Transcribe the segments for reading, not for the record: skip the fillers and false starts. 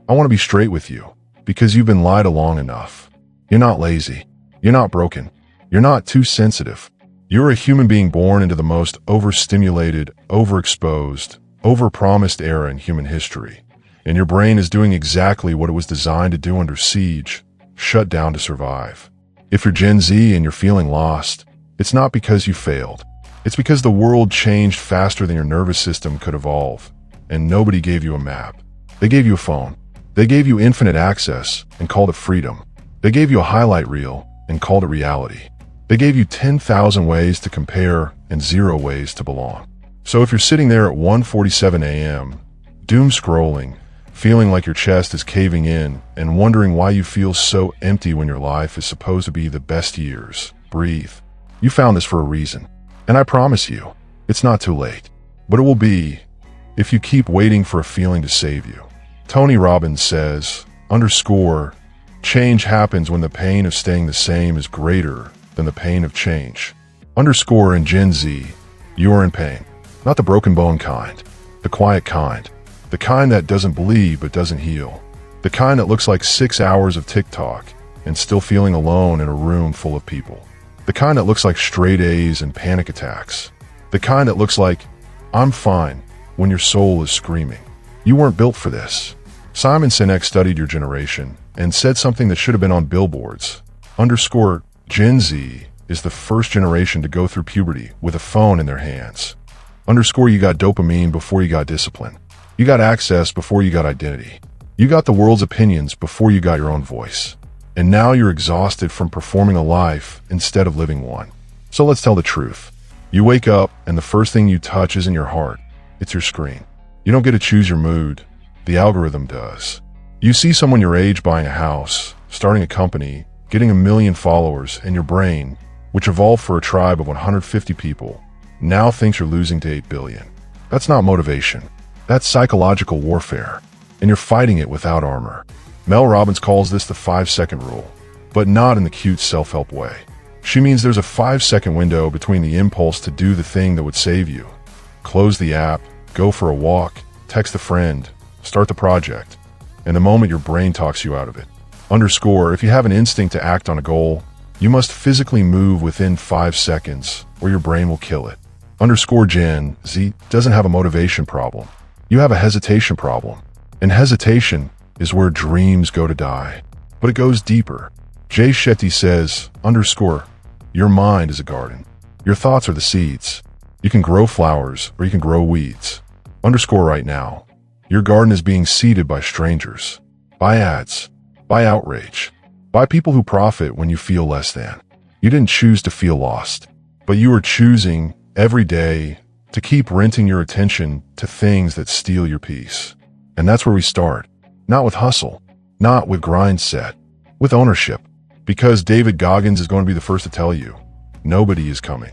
I want to be straight with you, because you've been lied to long enough. You're not lazy. You're not broken. You're not too sensitive. You're a human being born into the most overstimulated, overexposed, overpromised era in human history. And your brain is doing exactly what it was designed to do under siege, shut down to survive. If you're Gen Z and you're feeling lost, it's not because you failed. It's because the world changed faster than your nervous system could evolve, and nobody gave you a map. They gave you a phone. They gave you infinite access and called it freedom. They gave you a highlight reel and called it reality. They gave you 10,000 ways to compare and 0 ways to belong. So if you're sitting there at 1:47 a.m., doom scrolling, feeling like your chest is caving in and wondering why you feel so empty when your life is supposed to be the best years, breathe. You found this for a reason. And I promise you, it's not too late. But it will be if you keep waiting for a feeling to save you. Tony Robbins says, _change happens when the pain of staying the same is greater than the pain of change. In Gen Z, you are in pain. Not the broken bone kind, the quiet kind. The kind that doesn't bleed but doesn't heal. The kind that looks like 6 hours of TikTok and still feeling alone in a room full of people. The kind that looks like straight A's and panic attacks. The kind that looks like, I'm fine, when your soul is screaming. You weren't built for this. Sinek studied your generation and said something that should have been on billboards. Gen Z is the first generation to go through puberty with a phone in their hands. You got dopamine before you got discipline. You got access before you got identity. You got the world's opinions before you got your own voice. And now you're exhausted from performing a life instead of living one. So let's tell the truth. You wake up and the first thing you touch isn't your heart. It's your screen. You don't get to choose your mood. The algorithm does. You see someone your age buying a house, starting a company, getting 1 million followers, and your brain, which evolved for a tribe of 150 people, now thinks you're losing to 8 billion. That's not motivation. That's psychological warfare, and you're fighting it without armor. Mel Robbins calls this the 5-second rule, but not in the cute self-help way. She means there's a 5-second window between the impulse to do the thing that would save you. Close the app, go for a walk, text a friend, start the project, and the moment your brain talks you out of it. If you have an instinct to act on a goal, you must physically move within 5 seconds, or your brain will kill it. Gen Z doesn't have a motivation problem. You have a hesitation problem. And hesitation is where dreams go to die. But it goes deeper. Shetty says, your mind is a garden. Your thoughts are the seeds. You can grow flowers or you can grow weeds. Right now, your garden is being seeded by strangers, by ads, by outrage, by people who profit when you feel less than. You didn't choose to feel lost, but you are choosing every day to keep renting your attention to things that steal your peace. And that's where we start. Not with hustle, not with grind set, with ownership. Because David Goggins is going to be the first to tell you, nobody is coming.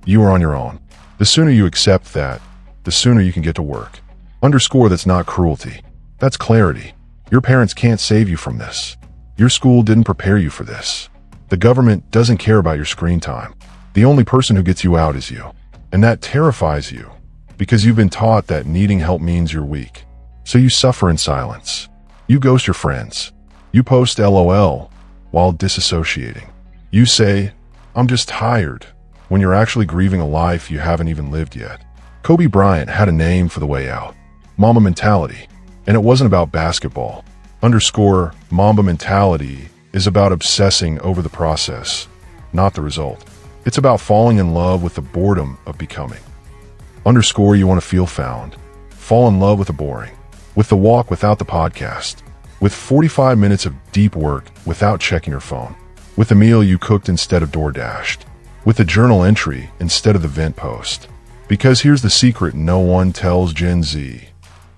You are on your own. The sooner you accept that, the sooner you can get to work. That's not cruelty. That's clarity. Your parents can't save you from this. Your school didn't prepare you for this. The government doesn't care about your screen time. The only person who gets you out is you. And that terrifies you, because you've been taught that needing help means you're weak. So you suffer in silence. You ghost your friends. You post LOL while disassociating. You say, I'm just tired, when you're actually grieving a life you haven't even lived yet. Kobe Bryant had a name for the way out. Mamba Mentality. And it wasn't about basketball. Mamba Mentality is about obsessing over the process, not the result. It's about falling in love with the boredom of becoming. You want to feel found. Fall in love with the boring. With the walk without the podcast. With 45 minutes of deep work without checking your phone. With the meal you cooked instead of DoorDashed. With the journal entry instead of the vent post. Because here's the secret no one tells Gen Z.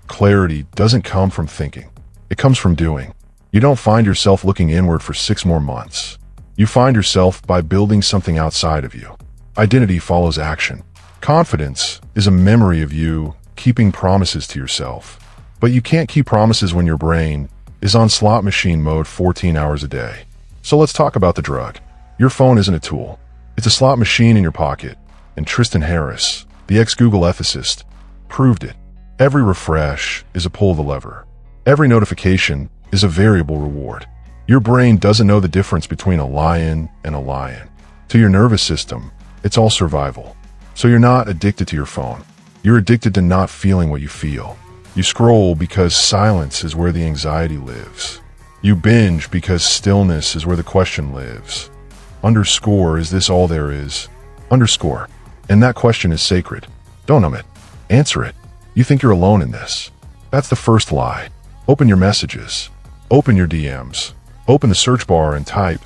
Clarity doesn't come from thinking. It comes from doing. You don't find yourself looking inward for 6 more months. You find yourself by building something outside of you. Identity follows action. Confidence is a memory of you keeping promises to yourself. But you can't keep promises when your brain is on slot machine mode 14 hours a day. So let's talk about the drug. Your phone isn't a tool. It's a slot machine in your pocket. And Tristan Harris, the ex-Google ethicist, proved it. Every refresh is a pull of the lever. Every notification is a variable reward. Your brain doesn't know the difference between a lion and a lion. To your nervous system, it's all survival. So you're not addicted to your phone. You're addicted to not feeling what you feel. You scroll because silence is where the anxiety lives. You binge because stillness is where the question lives. Underscore, is this all there is? Underscore. And that question is sacred. Don't numb it. Answer it. You think you're alone in this. That's the first lie. Open your messages. Open your DMs. Open the search bar and type,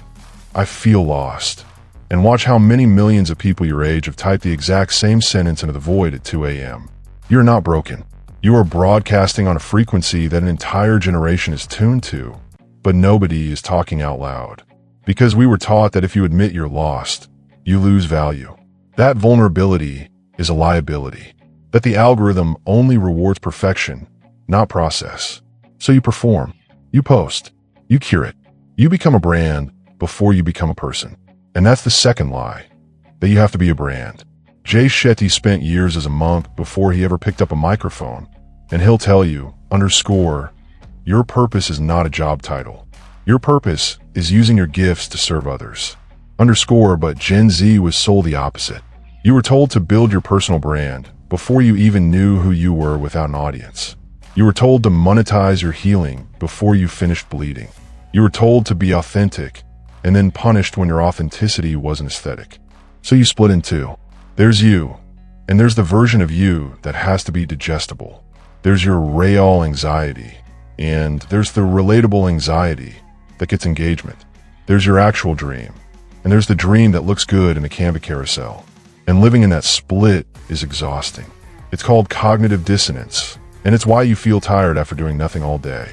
"I feel lost." And watch how many millions of people your age have typed the exact same sentence into the void at 2 a.m. You're not broken. You are broadcasting on a frequency that an entire generation is tuned to, but nobody is talking out loud. Because we were taught that if you admit you're lost, you lose value. That vulnerability is a liability. That the algorithm only rewards perfection, not process. So you perform, you post, you curate, you become a brand before you become a person. And that's the second lie, that you have to be a brand. Shetty spent years as a monk before he ever picked up a microphone, and he'll tell you, underscore, your purpose is not a job title. Your purpose is using your gifts to serve others. Underscore, but Gen Z was sold the opposite. You were told to build your personal brand before you even knew who you were without an audience. You were told to monetize your healing before you finished bleeding. You were told to be authentic and then punished when your authenticity wasn't aesthetic. So you split in two. There's you, and there's the version of you that has to be digestible. There's your real anxiety, and there's the relatable anxiety that gets engagement. There's your actual dream, and there's the dream that looks good in a Canva carousel. And living in that split is exhausting. It's called cognitive dissonance, and it's why you feel tired after doing nothing all day.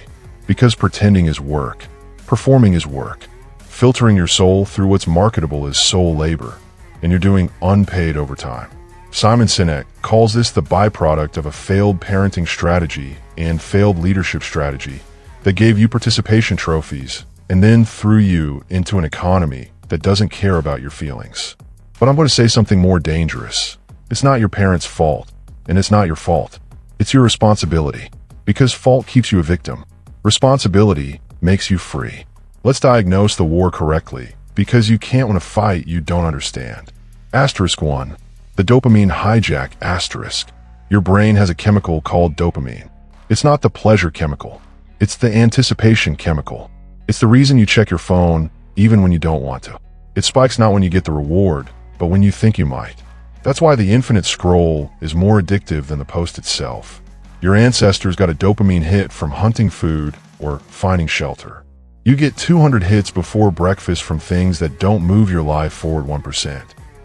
Because pretending is work. Performing is work. Filtering your soul through what's marketable is soul labor, and you're doing unpaid overtime. Sinek calls this the byproduct of a failed parenting strategy and failed leadership strategy that gave you participation trophies and then threw you into an economy that doesn't care about your feelings. But I'm going to say something more dangerous. It's not your parents' fault, and it's not your fault. It's your responsibility, because fault keeps you a victim. Responsibility makes you free. Let's diagnose the war correctly, because you can't win a fight you don't understand. Asterisk 1. The dopamine hijack asterisk. Your brain has a chemical called dopamine. It's not the pleasure chemical. It's the anticipation chemical. It's the reason you check your phone even when you don't want to. It spikes not when you get the reward, but when you think you might. That's why the infinite scroll is more addictive than the post itself. Your ancestors got a dopamine hit from hunting food or finding shelter. You get 200 hits before breakfast from things that don't move your life forward 1%.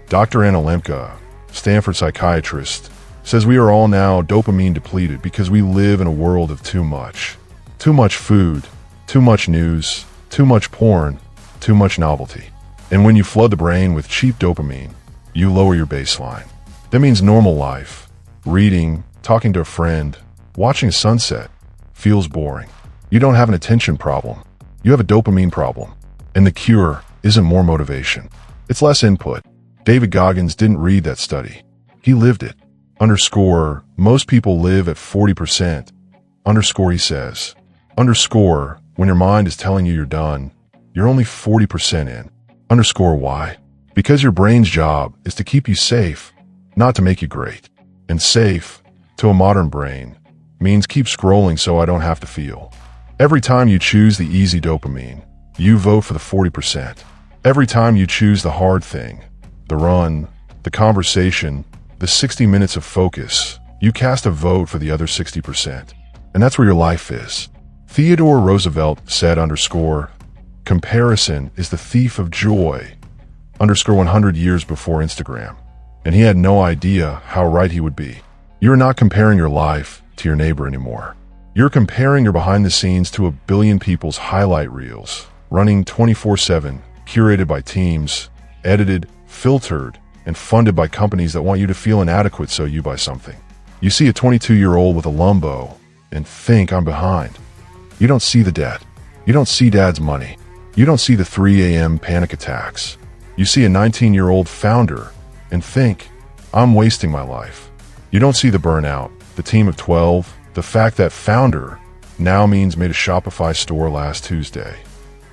Dr. Anna Lemke, Stanford psychiatrist, says we are all now dopamine depleted because we live in a world of too much. Too much food, too much news, too much porn, too much novelty. And when you flood the brain with cheap dopamine, you lower your baseline. That means normal life, reading, talking to a friend, watching a sunset, feels boring. You don't have an attention problem. You have a dopamine problem. And the cure isn't more motivation. It's less input. David Goggins didn't read that study. He lived it. Underscore, most people live at 40%. Underscore, he says. Underscore, when your mind is telling you you're done, you're only 40% in. Underscore, why? Because your brain's job is to keep you safe, not to make you great. And safe, to a modern brain, means keep scrolling so I don't have to feel. Every time you choose the easy dopamine, you vote for the 40%. Every time you choose the hard thing, the run, the conversation, the 60 minutes of focus, you cast a vote for the other 60%. And that's where your life is. Theodore Roosevelt said underscore, comparison is the thief of joy, underscore 100 years before Instagram. And he had no idea how right he would be. You're not comparing your life to your neighbor anymore. You're comparing your behind the scenes to a billion people's highlight reels, running 24/7, curated by teams, edited, filtered, and funded by companies that want you to feel inadequate so you buy something. You see a 22-year-old with a Lumbo and think I'm behind. You don't see the debt. You don't see dad's money. You don't see the 3 a.m. panic attacks. You see a 19-year-old founder and think, I'm wasting my life. You don't see the burnout, the team of 12, the fact that founder now means made a Shopify store last Tuesday.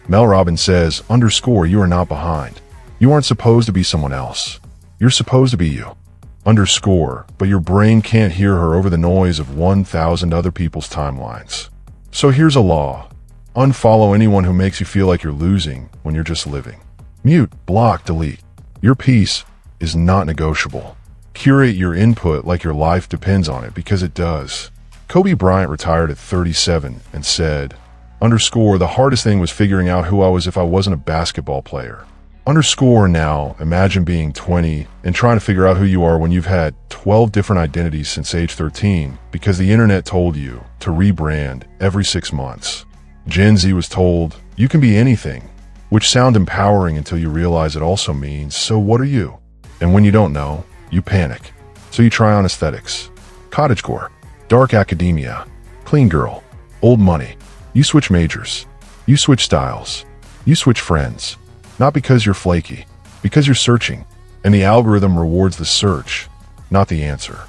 Mel Robbins says, underscore, you are not behind. You aren't supposed to be someone else. You're supposed to be you. Underscore, but your brain can't hear her over the noise of 1,000 other people's timelines. So here's a law. Unfollow anyone who makes you feel like you're losing when you're just living. Mute, block, delete. Your peace is not negotiable. Curate your input like your life depends on it, because it does. Kobe Bryant retired at 37 and said, underscore, the hardest thing was figuring out who I was if I wasn't a basketball player. Underscore, now imagine being 20 and trying to figure out who you are when you've had 12 different identities since age 13 because the internet told you to rebrand every 6 months. Gen Z was told, you can be anything, which sound empowering until you realize it also means, so what are you? And when you don't know, you panic. So you try on aesthetics. Cottagecore, dark academia, clean girl, old money. You switch majors. You switch styles. You switch friends. Not because you're flaky, because you're searching. And the algorithm rewards the search, not the answer.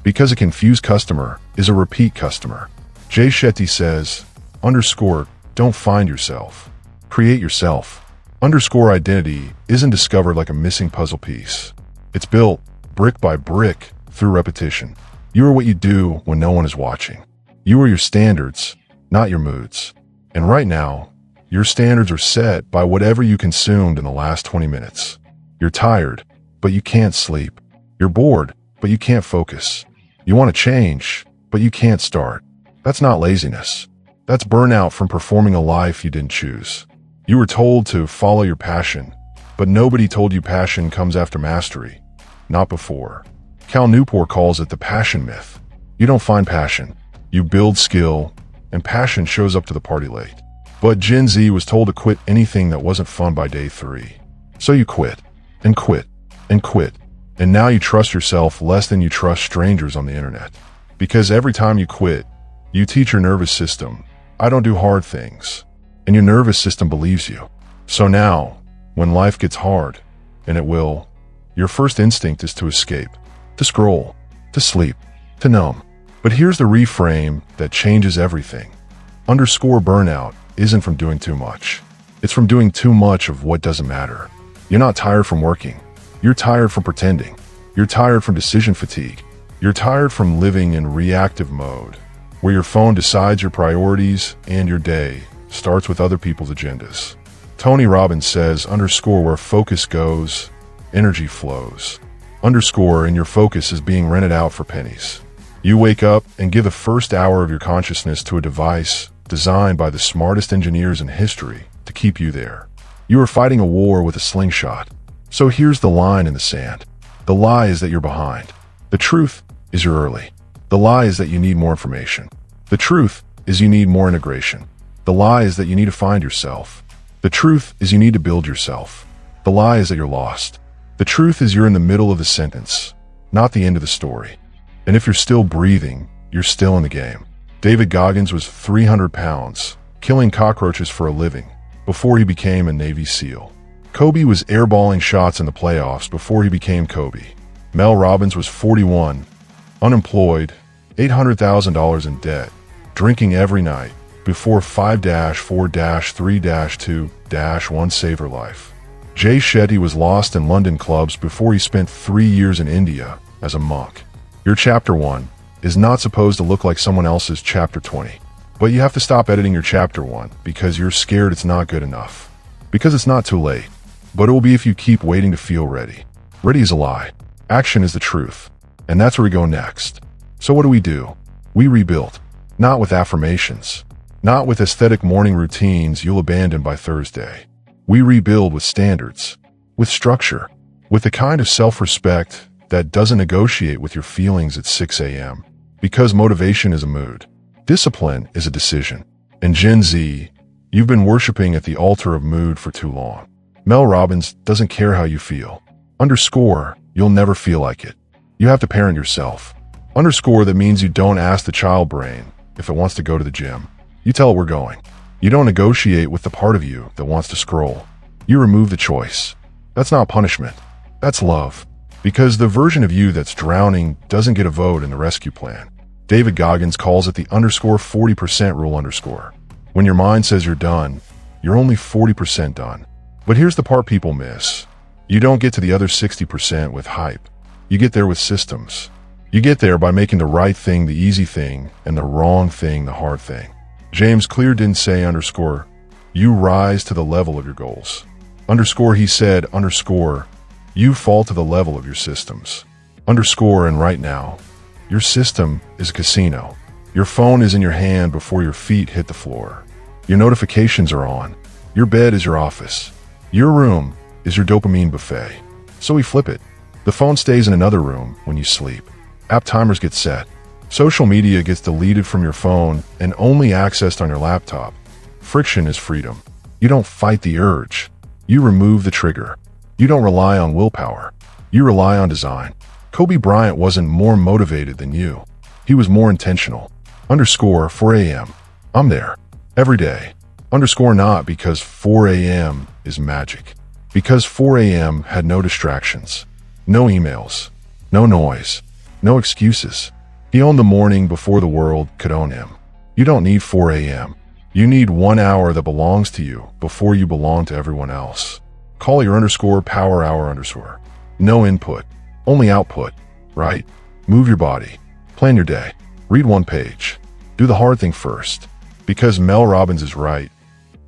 Because a confused customer is a repeat customer. Shetty says, underscore, don't find yourself. Create yourself. Underscore, identity isn't discovered like a missing puzzle piece. It's built brick by brick through repetition. You are what you do when no one is watching. You are your standards, not your moods. And right now, your standards are set by whatever you consumed in the last 20 minutes. You're tired, but you can't sleep. You're bored, but you can't focus. You want to change, but you can't start. That's not laziness. That's burnout from performing a life you didn't choose. You were told to follow your passion, but nobody told you passion comes after mastery. Not before. Cal Newport calls it the passion myth. You don't find passion. You build skill, and passion shows up to the party late. But Gen Z was told to quit anything that wasn't fun by day 3. So you quit, and quit, and quit. And now you trust yourself less than you trust strangers on the internet. Because every time you quit, you teach your nervous system, I don't do hard things. And your nervous system believes you. So now, when life gets hard, and it will, your first instinct is to escape, to scroll, to sleep, to numb. But here's the reframe that changes everything. Underscore, burnout isn't from doing too much. It's from doing too much of what doesn't matter. You're not tired from working. You're tired from pretending. You're tired from decision fatigue. You're tired from living in reactive mode, where your phone decides your priorities and your day starts with other people's agendas. Tony Robbins says, underscore, where focus goes, energy flows. Underscore, and your focus is being rented out for pennies. You wake up and give the first hour of your consciousness to a device designed by the smartest engineers in history to keep you there. You are fighting a war with a slingshot. So here's the line in the sand. The lie is that you're behind. The truth is you're early. The lie is that you need more information. The truth is you need more integration. The lie is that you need to find yourself. The truth is you need to build yourself. The lie is that you're lost. The truth is you're in the middle of the sentence, not the end of the story. And if you're still breathing, you're still in the game. David Goggins was 300 pounds, killing cockroaches for a living, before he became a Navy SEAL. Kobe was airballing shots in the playoffs before he became Kobe. Mel Robbins was 41, unemployed, $800,000 in debt, drinking every night, before 5-4-3-2-1 saved her life. Shetty was lost in London clubs before he spent 3 years in India as a monk. Your chapter 1 is not supposed to look like someone else's chapter 20. But you have to stop editing your chapter 1 because you're scared it's not good enough. Because it's not too late. But it will be if you keep waiting to feel ready. Ready is a lie. Action is the truth. And that's where we go next. So what do? We rebuild. Not with affirmations. Not with aesthetic morning routines you'll abandon by Thursday. We rebuild with standards. With structure. With the kind of self-respect that doesn't negotiate with your feelings at 6 a.m. Because motivation is a mood. Discipline is a decision. And Gen Z, you've been worshiping at the altar of mood for too long. Mel Robbins doesn't care how you feel. Underscore, you'll never feel like it. You have to parent yourself. Underscore, that means you don't ask the child brain if it wants to go to the gym. You tell it we're going. You don't negotiate with the part of you that wants to scroll. You remove the choice. That's not punishment. That's love. Because the version of you that's drowning doesn't get a vote in the rescue plan. David Goggins calls it the underscore 40% rule underscore. When your mind says you're done, you're only 40% done. But here's the part people miss. You don't get to the other 60% with hype. You get there with systems. You get there by making the right thing the easy thing and the wrong thing the hard thing. James Clear didn't say underscore, you rise to the level of your goals. Underscore, he said underscore, you fall to the level of your systems. Underscore, and right now, your system is a casino. Your phone is in your hand before your feet hit the floor. Your notifications are on. Your bed is your office. Your room is your dopamine buffet. So we flip it. The phone stays in another room when you sleep. App timers get set. Social media gets deleted from your phone and only accessed on your laptop. Friction is freedom. You don't fight the urge. You remove the trigger. You don't rely on willpower. You rely on design. Kobe Bryant wasn't more motivated than you. He was more intentional. Underscore 4 a.m. I'm there. Every day. Underscore, not because 4 a.m. is magic. Because 4 a.m. had no distractions. No emails. No noise. No excuses. He owned the morning before the world could own him. You don't need 4 a.m. You need 1 hour that belongs to you before you belong to everyone else. Call your underscore power hour underscore. No input. Only output. Right? Move your body. Plan your day. Read one page. Do the hard thing first. Because Mel Robbins is right.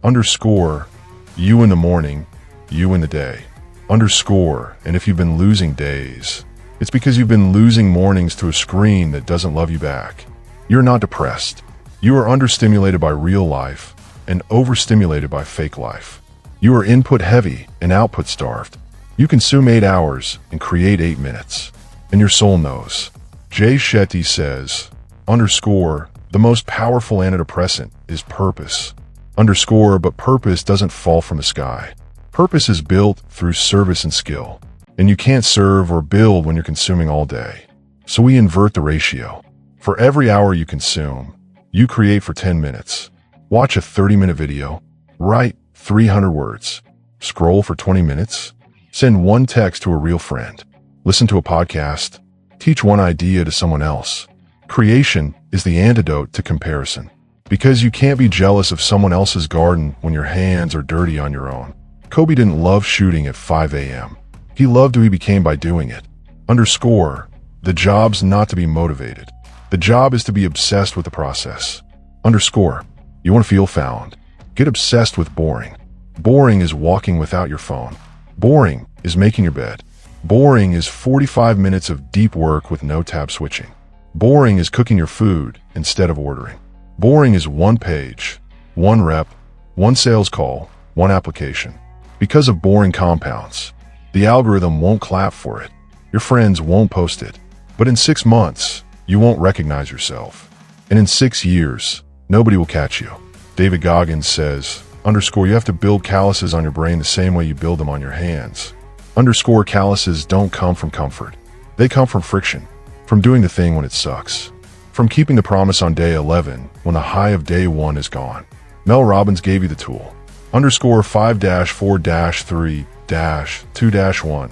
Underscore, you in the morning, you in the day. Underscore, and if you've been losing days, it's because you've been losing mornings to a screen that doesn't love you back. You're not depressed. You are understimulated by real life and overstimulated by fake life. You are input heavy and output starved. You consume 8 hours and create 8 minutes. And your soul knows. Shetty says, underscore, the most powerful antidepressant is purpose. Underscore, but purpose doesn't fall from the sky. Purpose is built through service and skill. And you can't serve or build when you're consuming all day. So we invert the ratio. For every hour you consume, you create for 10 minutes. Watch a 30-minute video. Write 300 words. Scroll for 20 minutes. Send one text to a real friend. Listen to a podcast. Teach one idea to someone else. Creation is the antidote to comparison. Because you can't be jealous of someone else's garden when your hands are dirty on your own. Kobe didn't love shooting at 5 a.m. He loved who he became by doing it. Underscore, the job's not to be motivated. The job is to be obsessed with the process. Underscore, you want to feel found. Get obsessed with boring. Boring is walking without your phone. Boring is making your bed. Boring is 45 minutes of deep work with no tab switching. Boring is cooking your food instead of ordering. Boring is one page, one rep, one sales call, one application. Because of boring compounds, the algorithm won't clap for it. Your friends won't post it. But in 6 months, you won't recognize yourself. And in 6 years, nobody will catch you. David Goggins says, underscore, you have to build calluses on your brain the same way you build them on your hands. Underscore, calluses don't come from comfort. They come from friction. From doing the thing when it sucks. From keeping the promise on day 11 when the high of day 1 is gone. Mel Robbins gave you the tool. Underscore 5-4-3-2-1.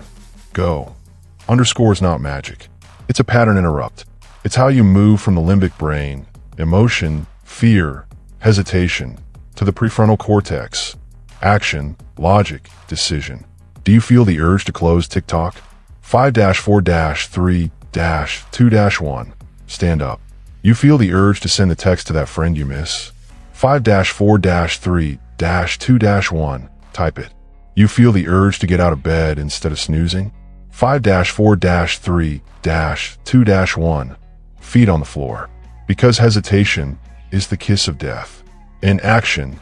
Go. Underscore is not magic. It's a pattern interrupt. It's how you move from the limbic brain, emotion, fear, hesitation, to the prefrontal cortex, action, logic, decision. Do you feel the urge to close TikTok? 5-4-3-2-1. Stand up. You feel the urge to send the text to that friend you miss? 5-4-3-2-1. Type it. You feel the urge to get out of bed instead of snoozing? 5-4-3-2-1. Feet on the floor. Because hesitation is the kiss of death. And action,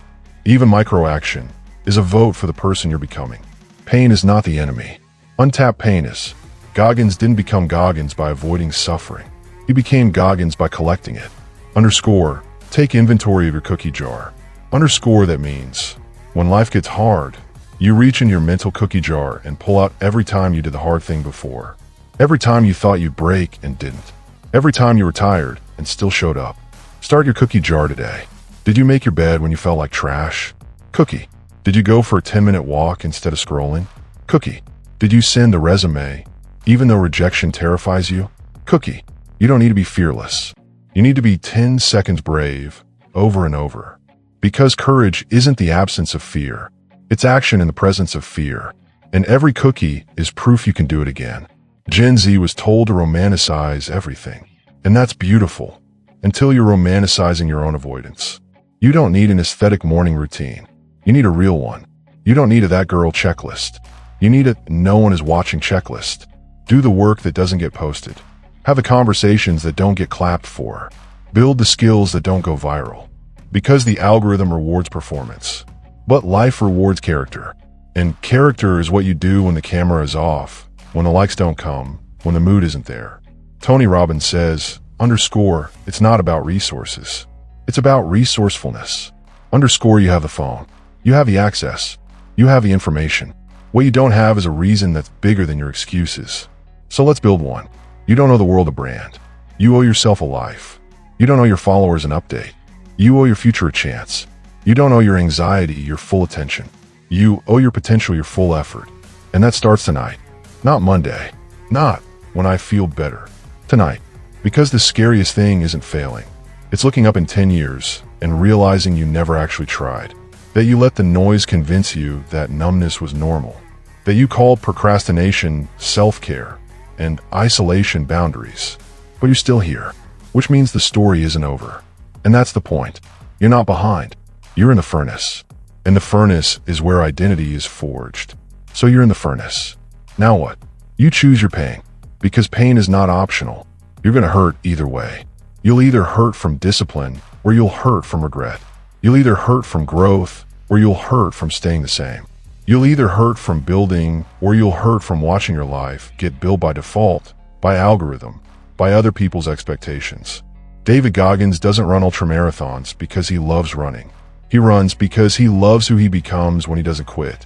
even micro-action, is a vote for the person you're becoming. Pain is not the enemy. Untapped pain is. Goggins didn't become Goggins by avoiding suffering. He became Goggins by collecting it. Underscore, take inventory of your cookie jar. Underscore, that means, when life gets hard, you reach in your mental cookie jar and pull out every time you did the hard thing before. Every time you thought you'd break and didn't. Every time you were tired and still showed up. Start your cookie jar today. Did you make your bed when you felt like trash? Cookie. Did you go for a 10-minute walk instead of scrolling? Cookie. Did you send a resume, even though rejection terrifies you? Cookie. You don't need to be fearless. You need to be 10 seconds brave, over and over. Because courage isn't the absence of fear. It's action in the presence of fear. And every cookie is proof you can do it again. Gen Z was told to romanticize everything. And that's beautiful, until you're romanticizing your own avoidance. You don't need an aesthetic morning routine. You need a real one. You don't need a that girl checklist. You need a no one is watching checklist. Do the work that doesn't get posted. Have the conversations that don't get clapped for. Build the skills that don't go viral. Because the algorithm rewards performance. But life rewards character. And character is what you do when the camera is off, when the likes don't come, when the mood isn't there. Tony Robbins says, it's not about resources. It's about resourcefulness. You have the phone. You have the access. You have the information. What you don't have is a reason that's bigger than your excuses. So let's build one. You don't owe the world a brand. You owe yourself a life. You don't owe your followers an update. You owe your future a chance. You don't owe your anxiety your full attention. You owe your potential your full effort. And that starts tonight. Not Monday. Not when I feel better. Tonight. Because the scariest thing isn't failing. It's looking up in 10 years and realizing you never actually tried. That you let the noise convince you that numbness was normal. That you called procrastination self-care and isolation boundaries. But you're still here, which means the story isn't over. And that's the point. You're not behind. You're in the furnace. And the furnace is where identity is forged. So you're in the furnace. Now what? You choose your pain. Because pain is not optional. You're gonna hurt either way. You'll either hurt from discipline or you'll hurt from regret. You'll either hurt from growth or you'll hurt from staying the same. You'll either hurt from building or you'll hurt from watching your life get built by default, by algorithm, by other people's expectations. David Goggins doesn't run ultramarathons because he loves running. He runs because he loves who he becomes when he doesn't quit.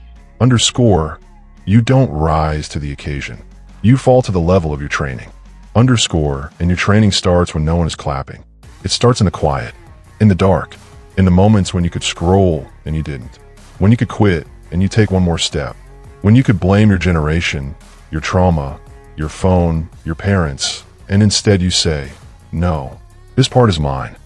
You don't rise to the occasion. You fall to the level of your training. And your training starts when no one is clapping. It starts in the quiet, in the dark, in the moments when you could scroll and you didn't. When you could quit and you take one more step. When you could blame your generation, your trauma, your phone, your parents, and instead you say, no, this part is mine.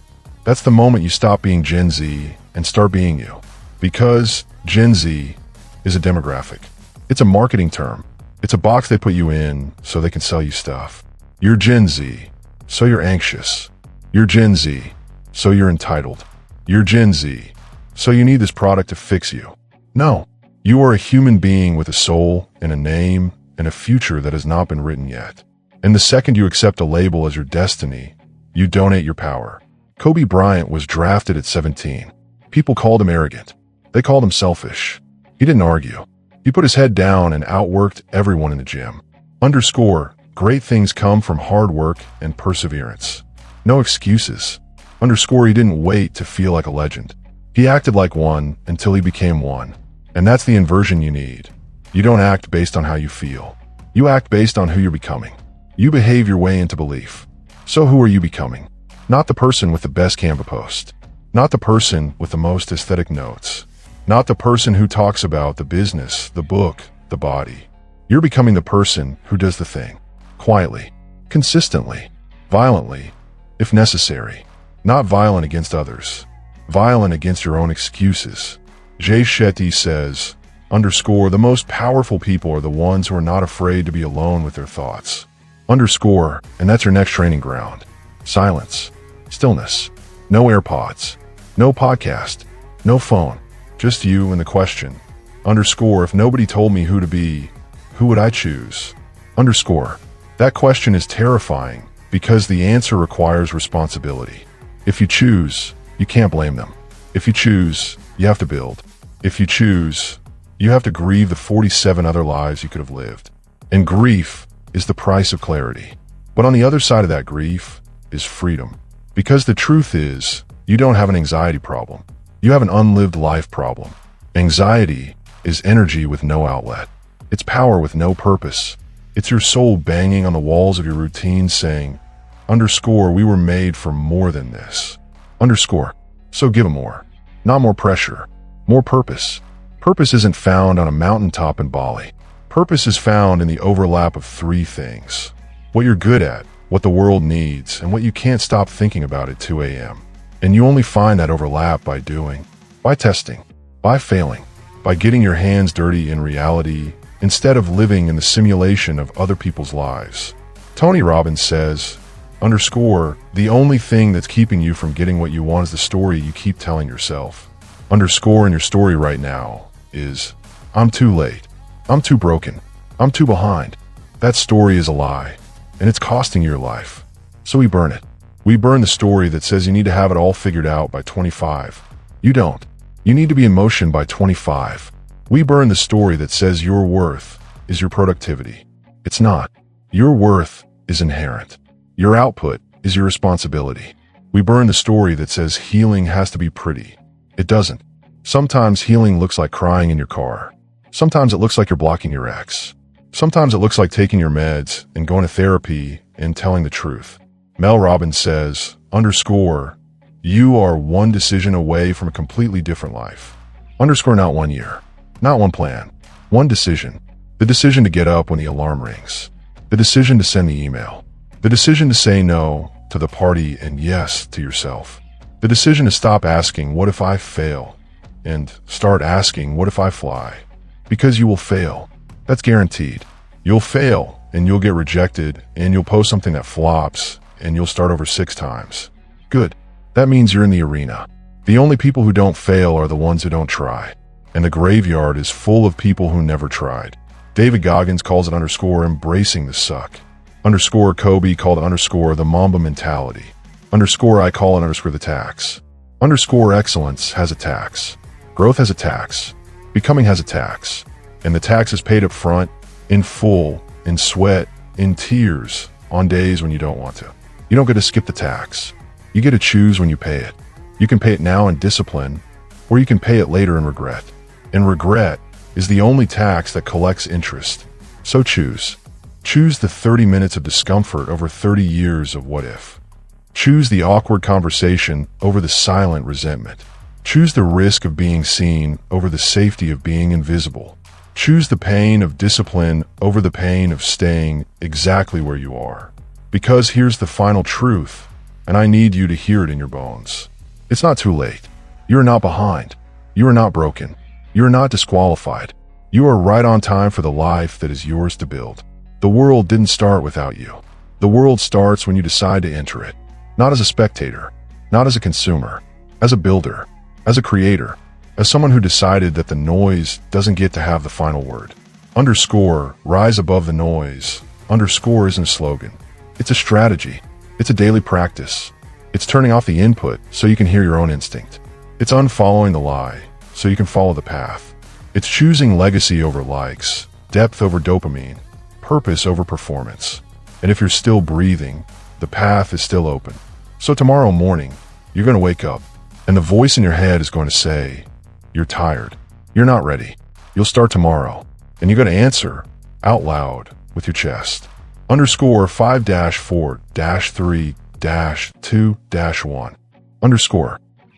That's the moment you stop being Gen Z and start being you. Because Gen Z is a demographic. It's a marketing term. It's a box they put you in so they can sell you stuff. You're Gen Z, so you're anxious. You're Gen Z, so you're entitled. You're Gen Z, so you need this product to fix you. No, you are a human being with a soul and a name and a future that has not been written yet. And the second you accept a label as your destiny, you donate your power. Kobe Bryant was drafted at 17. People called him arrogant. They called him selfish. He didn't argue. He put his head down and outworked everyone in the gym. Great things come from hard work and perseverance. No excuses. He didn't wait to feel like a legend. He acted like one until he became one. And that's the inversion you need. You don't act based on how you feel. You act based on who you're becoming. You behave your way into belief. So who are you becoming? Not the person with the best Canva post. Not the person with the most aesthetic notes. Not the person who talks about the business, the book, the body. You're becoming the person who does the thing. Quietly, consistently, violently, if necessary. Not violent against others. Violent against your own excuses. Shetty says, the most powerful people are the ones who are not afraid to be alone with their thoughts. And that's your next training ground. Silence. Stillness. No AirPods. No podcast. No phone. Just you and the question. If nobody told me who to be, who would I choose? That question is terrifying because the answer requires responsibility. If you choose, you can't blame them. If you choose, you have to build. If you choose, you have to grieve the 47 other lives you could have lived. And grief is the price of clarity. But on the other side of that grief is freedom. Because the truth is, you don't have an anxiety problem. You have an unlived life problem. Anxiety is energy with no outlet. It's power with no purpose. It's your soul banging on the walls of your routine saying, we were made for more than this. So give 'em more. Not more pressure. More purpose. Purpose isn't found on a mountaintop in Bali. Purpose is found in the overlap of three things. What you're good at, what the world needs, and what you can't stop thinking about at 2 a.m. And you only find that overlap by doing, by testing, by failing, by getting your hands dirty in reality instead of living in the simulation of other people's lives. Tony Robbins says, the only thing that's keeping you from getting what you want is the story you keep telling yourself. In your story right now is, I'm too late, I'm too broken, I'm too behind. That story is a lie, and it's costing you your life. So we burn it. We burn the story that says you need to have it all figured out by 25. You don't. You need to be in motion by 25. We burn the story that says your worth is your productivity. It's not. Your worth is inherent. Your output is your responsibility. We burn the story that says healing has to be pretty. It doesn't. Sometimes healing looks like crying in your car. Sometimes it looks like you're blocking your ex. Sometimes it looks like taking your meds and going to therapy and telling the truth. Mel Robbins says, you are one decision away from a completely different life. Not 1 year, not one plan, one decision. The decision to get up when the alarm rings. The decision to send the email. The decision to say no to the party and yes to yourself. The decision to stop asking, what if I fail? And start asking, what if I fly? Because you will fail. That's guaranteed. You'll fail and you'll get rejected and you'll post something that flops and you'll start over 6 times. Good. That means you're in the arena. The only people who don't fail are the ones who don't try. And the graveyard is full of people who never tried. David Goggins calls it embracing the suck. Kobe called it the Mamba Mentality. I call it the tax. Excellence has a tax. Growth has a tax. Becoming has a tax. And the tax is paid up front, in full, in sweat, in tears, on days when you don't want to. You don't get to skip the tax. You get to choose when you pay it. You can pay it now in discipline, or you can pay it later in regret. And regret is the only tax that collects interest. So choose. Choose the 30 minutes of discomfort over 30 years of what if. Choose the awkward conversation over the silent resentment. Choose the risk of being seen over the safety of being invisible. Choose the pain of discipline over the pain of staying exactly where you are. Because here's the final truth, and I need you to hear it in your bones. It's not too late. You are not behind. You are not broken. You are not disqualified. You are right on time for the life that is yours to build. The world didn't start without you. The world starts when you decide to enter it. Not as a spectator, not as a consumer, as a builder, as a creator, as someone who decided that the noise doesn't get to have the final word. Rise above the noise. Isn't a slogan. It's a strategy. It's a daily practice. It's turning off the input so you can hear your own instinct. It's unfollowing the lie so you can follow the path. It's choosing legacy over likes, depth over dopamine, purpose over performance. And if you're still breathing, the path is still open. So tomorrow morning, you're going to wake up, and the voice in your head is going to say, you're tired. You're not ready. You'll start tomorrow. And you're going to answer out loud with your chest. 5-4-3-2-1.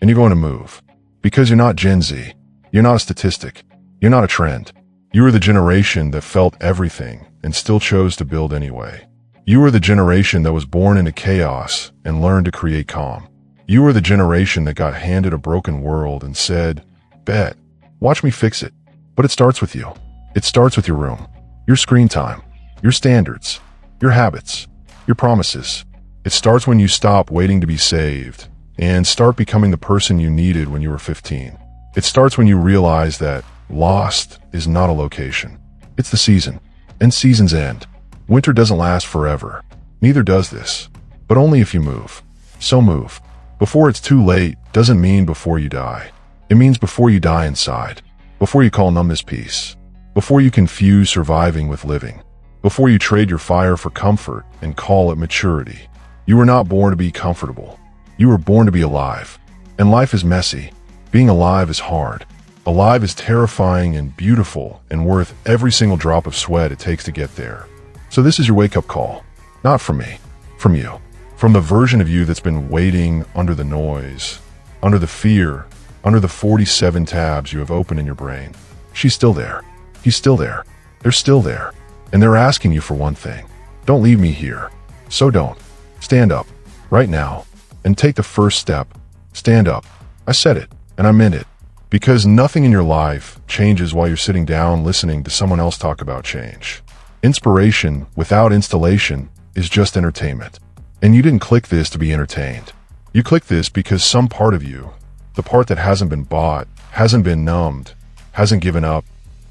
And you're going to move. Because you're not Gen Z. You're not a statistic. You're not a trend. You are the generation that felt everything and still chose to build anyway. You are the generation that was born into chaos and learned to create calm. You are the generation that got handed a broken world and said, bet, watch me fix it. But it starts with you. It starts with your room, your screen time, your standards, your habits, your promises. It starts when you stop waiting to be saved and start becoming the person you needed when you were 15. It starts when you realize that lost is not a location. It's the season, and seasons end. Winter doesn't last forever. Neither does this, but only if you move. So move. Before it's too late doesn't mean before you die. It means before you die inside. Before you call numbness peace. Before you confuse surviving with living. Before you trade your fire for comfort and call it maturity. You were not born to be comfortable. You were born to be alive. And life is messy. Being alive is hard. Alive is terrifying and beautiful and worth every single drop of sweat it takes to get there. So this is your wake-up call. Not from me. From you. From the version of you that's been waiting under the noise, under the fear, under the 47 tabs you have open in your brain. She's still there. He's still there. They're still there. And they're asking you for one thing. Don't leave me here. So don't. Stand up, right now, and take the first step. Stand up. I said it, and I meant it. Because nothing in your life changes while you're sitting down listening to someone else talk about change. Inspiration without installation is just entertainment. And you didn't click this to be entertained. You clicked this because some part of you, the part that hasn't been bought, hasn't been numbed, hasn't given up,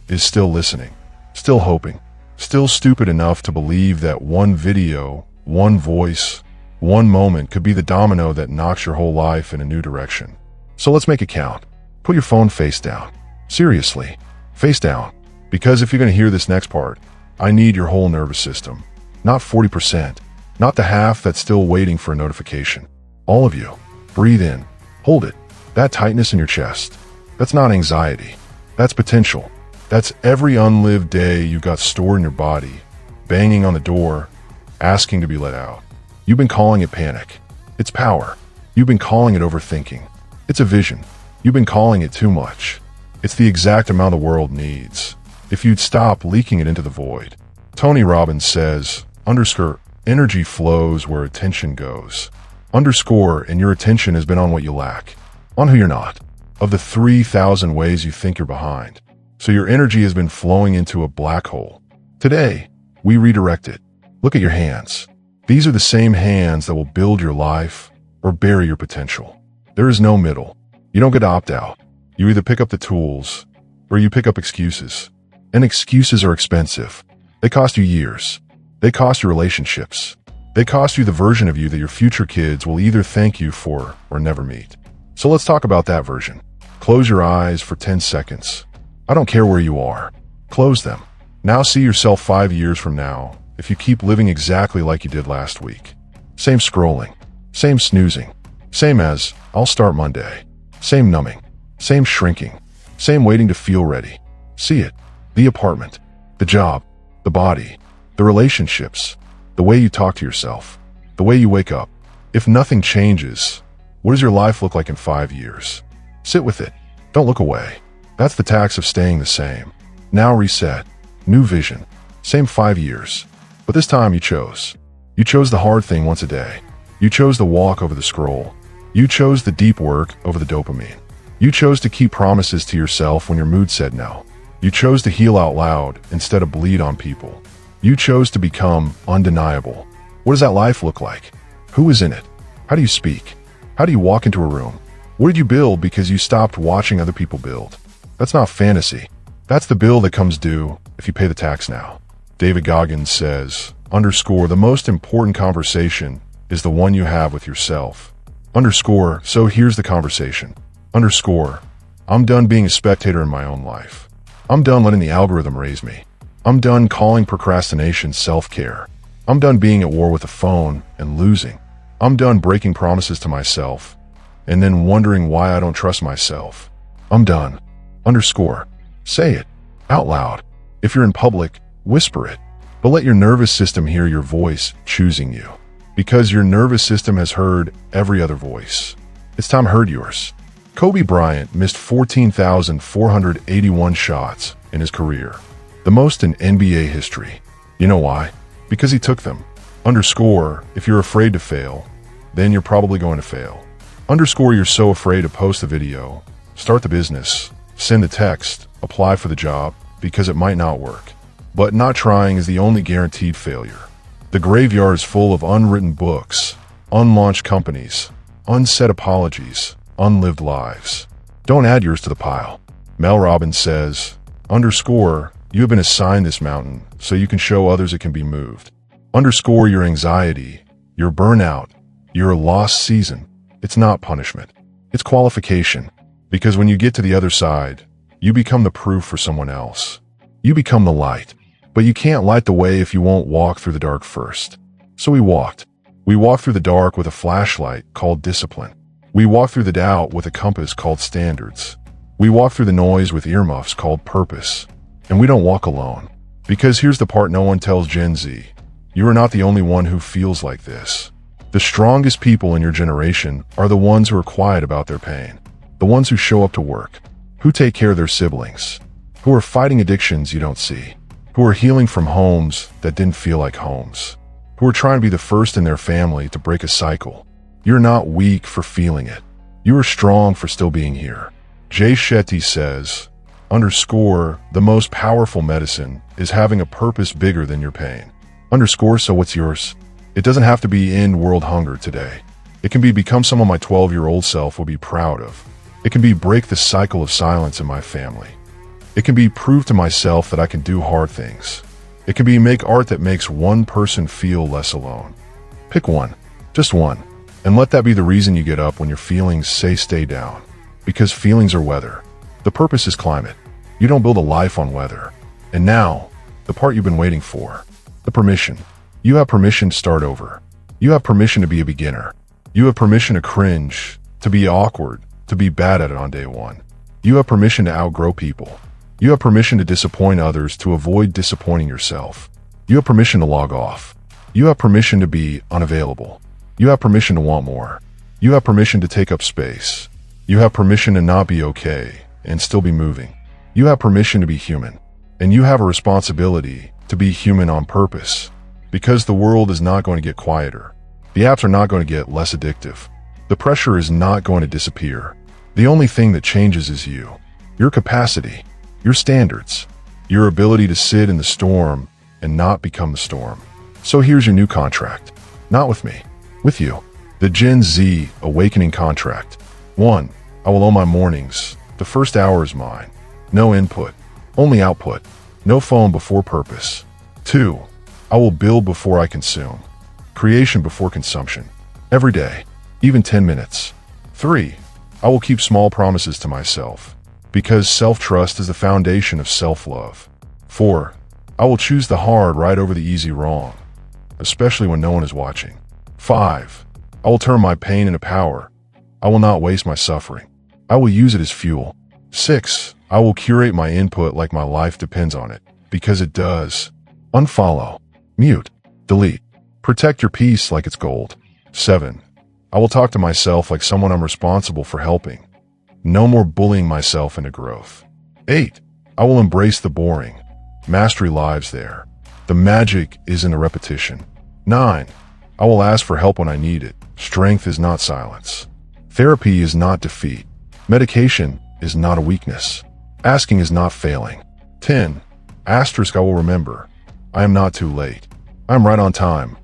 is still listening, still hoping, still stupid enough to believe that one video, one voice, one moment could be the domino that knocks your whole life in a new direction. So let's make it count. Put your phone face down. Seriously, face down. Because if you're going to hear this next part, I need your whole nervous system. Not 40%, not the half that's still waiting for a notification. All of you. Breathe in. Hold it. That tightness in your chest. That's not anxiety. That's potential. That's every unlived day you've got stored in your body, banging on the door, asking to be let out. You've been calling it panic. It's power. You've been calling it overthinking. It's a vision. You've been calling it too much. It's the exact amount the world needs. If you'd stop leaking it into the void. Tony Robbins says, energy flows where attention goes. And your attention has been on what you lack, on who you're not, of the 3,000 ways you think you're behind. So your energy has been flowing into a black hole. Today, we redirect it. Look at your hands. These are the same hands that will build your life or bury your potential. There is no middle. You don't get to opt out. You either pick up the tools or you pick up excuses. And excuses are expensive. They cost you years. They cost you relationships. They cost you the version of you that your future kids will either thank you for or never meet. So let's talk about that version. Close your eyes for 10 seconds. I don't care where you are. Close them. Now see yourself 5 years from now if you keep living exactly like you did last week. Same scrolling. Same snoozing. Same as, I'll start Monday. Same numbing. Same shrinking. Same waiting to feel ready. See it. The apartment. The job. The body. The relationships. The way you talk to yourself. The way you wake up. If nothing changes, what does your life look like in 5 years? Sit with it. Don't look away. That's the tax of staying the same. Now reset. New vision. Same 5 years. But this time you chose. You chose the hard thing once a day. You chose the walk over the scroll. You chose the deep work over the dopamine. You chose to keep promises to yourself when your mood said no. You chose to heal out loud instead of bleed on people. You chose to become undeniable. What does that life look like? Who is in it? How do you speak? How do you walk into a room? What did you build because you stopped watching other people build? That's not fantasy. That's the bill that comes due if you pay the tax now. David Goggins says, the most important conversation is the one you have with yourself. So here's the conversation. I'm done being a spectator in my own life. I'm done letting the algorithm raise me. I'm done calling procrastination self-care. I'm done being at war with the phone and losing. I'm done breaking promises to myself and then wondering why I don't trust myself. I'm done. Say it out loud. If you're in public, whisper it, but let your nervous system hear your voice choosing you, because your nervous system has heard every other voice. It's time heard yours. Kobe Bryant missed 14,481 shots in his career, the most in NBA history. You know why? Because he took them. If you're afraid to fail, then you're probably going to fail. You're so afraid to post the video, start the business, send the text, apply for the job, because it might not work. But not trying is the only guaranteed failure. The graveyard is full of unwritten books, unlaunched companies, unsaid apologies, unlived lives. Don't add yours to the pile. Mel Robbins says, you have been assigned this mountain so you can show others it can be moved. Your anxiety, your burnout, your lost season. It's not punishment. It's qualification. Because when you get to the other side, you become the proof for someone else. You become the light. But you can't light the way if you won't walk through the dark first. So we walked. We walked through the dark with a flashlight called discipline. We walked through the doubt with a compass called standards. We walked through the noise with earmuffs called purpose. And we don't walk alone. Because here's the part no one tells Gen Z. You are not the only one who feels like this. The strongest people in your generation are the ones who are quiet about their pain. The ones who show up to work. Who take care of their siblings. Who are fighting addictions you don't see. Who are healing from homes that didn't feel like homes. who are trying to be the first in their family to break a cycle. You're not weak for feeling it. You are strong for still being here. Shetty says, underscore, the most powerful medicine is having a purpose bigger than your pain. Underscore, so what's yours? It doesn't have to be end world hunger today. It can be become someone my 12-year-old self will be proud of. It can be break the cycle of silence in my family. It can be prove to myself that I can do hard things. It can be make art that makes one person feel less alone. Pick one, just one, and let that be the reason you get up when your feelings say stay down. Because feelings are weather. The purpose is climate. You don't build a life on weather. And now, the part you've been waiting for. The permission. You have permission to start over. You have permission to be a beginner. You have permission to cringe, to be awkward, to be bad at it on day one. You have permission to outgrow people. You have permission to disappoint others to avoid disappointing yourself. You have permission to log off. You have permission to be unavailable. You have permission to want more. You have permission to take up space. You have permission to not be okay and still be moving. You have permission to be human. And you have a responsibility to be human on purpose. Because the world is not going to get quieter. The apps are not going to get less addictive. The pressure is not going to disappear. The only thing that changes is you. Your capacity. Your standards, your ability to sit in the storm and not become the storm. So here's your new contract. Not with me, with you. The Gen Z Awakening Contract. 1. I will own my mornings. The first hour is mine. No input, only output. No phone before purpose. 2. I will build before I consume. Creation before consumption. Every day, even 10 minutes. 3. I will keep small promises to myself. Because self-trust is the foundation of self-love. 4. I will choose the hard right over the easy wrong, especially when no one is watching. 5. I will turn my pain into power. I will not waste my suffering. I will use it as fuel. 6. I will curate my input like my life depends on it, because it does. Unfollow, mute, delete. Protect your peace like it's gold. 7. I will talk to myself like someone I'm responsible for helping. No more bullying myself into growth. 8. I will embrace the boring. Mastery lives there. The magic is in the repetition. 9. I will ask for help when I need it. Strength is not silence. Therapy is not defeat. Medication is not a weakness. Asking is not failing. 10. Asterisk, I will remember. I am not too late. I am right on time.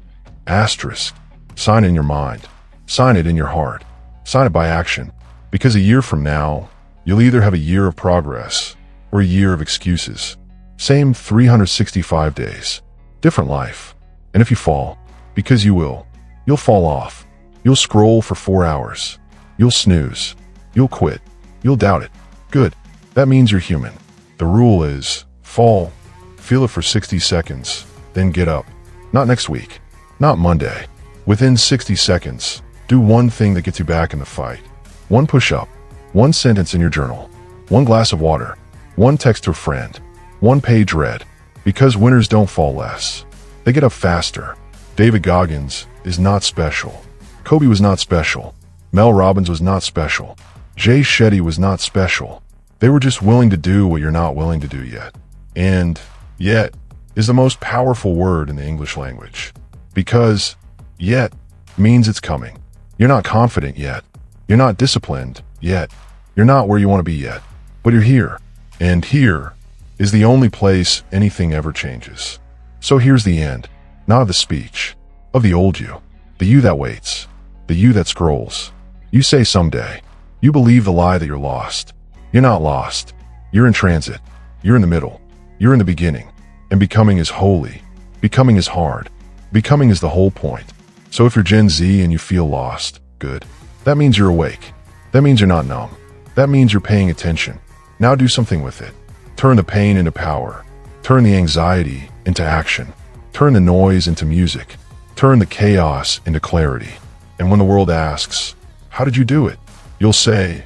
Asterisk. Sign it in your mind. Sign it in your heart. Sign it by action. Because a year from now, you'll either have a year of progress or a year of excuses. Same 365 days. Different life. And if you fall, because you will, you'll fall off. You'll scroll for 4 hours. You'll snooze. You'll quit. You'll doubt it. Good. That means you're human. The rule is, fall, feel it for 60 seconds, then get up. Not next week. Not Monday. Within 60 seconds, do one thing that gets you back in the fight. One push-up, one sentence in your journal, one glass of water, one text to a friend, one page read. Because winners don't fall less. They get up faster. David Goggins is not special. Kobe was not special. Mel Robbins was not special. Shetty was not special. They were just willing to do what you're not willing to do yet. And yet is the most powerful word in the English language. Because yet means it's coming. You're not confident yet. You're not disciplined yet. You're not where you want to be yet. But you're here. And here is the only place anything ever changes. So here's the end. Not of the speech. Of the old you. The you that waits. The you that scrolls. You say someday. You believe the lie that you're lost. You're not lost. You're in transit. You're in the middle. You're in the beginning. And becoming is holy. Becoming is hard. Becoming is the whole point. So if you're Gen Z and you feel lost, good. That means you're awake. That means you're not numb. That means you're paying attention. Now do something with it. Turn the pain into power. Turn the anxiety into action. Turn the noise into music. Turn the chaos into clarity. And when the world asks, how did you do it? You'll say,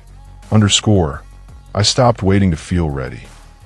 underscore, I stopped waiting to feel ready.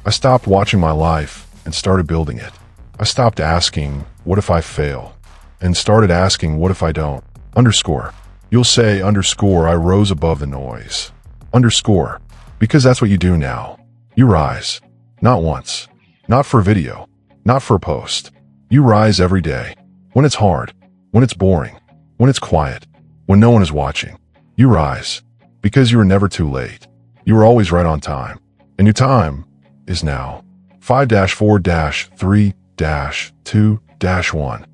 I stopped watching my life and started building it. I stopped asking, what if I fail? And started asking, what if I don't? Underscore. You'll say, underscore, I rose above the noise. Underscore. Because that's what you do now. You rise. Not once. Not for a video. Not for a post. You rise every day. When it's hard, when it's boring, when it's quiet, when no one is watching, you rise. Because you are never too late. You are always right on time. And your time is now. 5-4-3-2-1.